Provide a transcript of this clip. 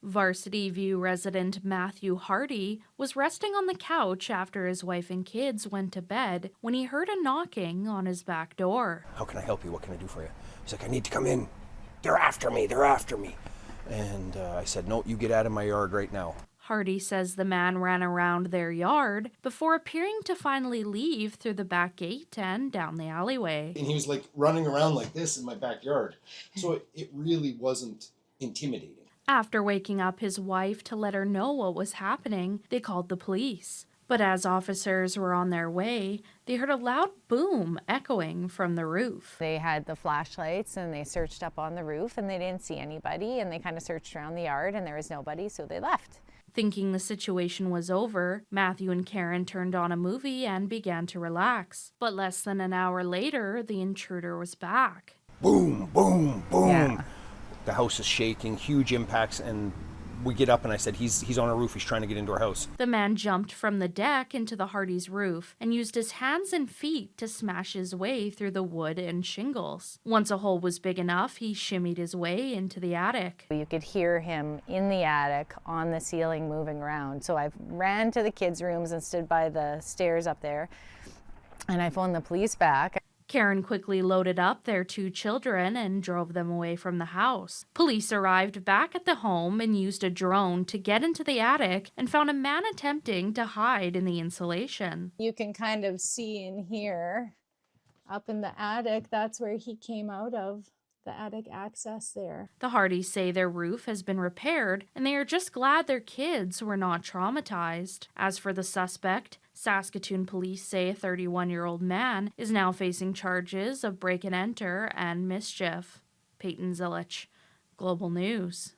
Varsity View resident Matthew Hardy was resting on the couch after his wife and kids went to bed when he heard a knocking on his back door. "How can I help you? What can I do for you?" He's like, "I need to come in. They're after me. They're after me." And I said, "No, you get out of my yard right now." Hardy says the man ran around their yard before appearing to finally leave through the back gate and down the alleyway. And he was like running around like this in my backyard. So it really wasn't intimidating. After waking up his wife to let her know what was happening, they called the police. But as officers were on their way, they heard a loud boom echoing from the roof. They had the flashlights and they searched up on the roof and they didn't see anybody, and they kind of searched around the yard and there was nobody, so they left. Thinking the situation was over, Matthew and Karen turned on a movie and began to relax. But less than an hour later, the intruder was back. Boom, boom, boom. Yeah. The house is shaking, huge impacts, and we get up and I said, he's on our roof, he's trying to get into our house. The man jumped from the deck into the Hardy's roof and used his hands and feet to smash his way through the wood and shingles. Once a hole was big enough, he shimmied his way into the attic. You could hear him in the attic on the ceiling moving around. So I ran to the kids' rooms and stood by the stairs up there, and I phoned the police back. Karen quickly loaded up their 2 children and drove them away from the house. Police arrived back at the home and used a drone to get into the attic and found a man attempting to hide in the insulation. You can kind of see in here, up in the attic, that's where he came out of, the attic access there. The Hardys say their roof has been repaired and they are just glad their kids were not traumatized. As for the suspect, Saskatoon police say a 31-year-old man is now facing charges of break and enter and mischief. Payton Zillich, Global News.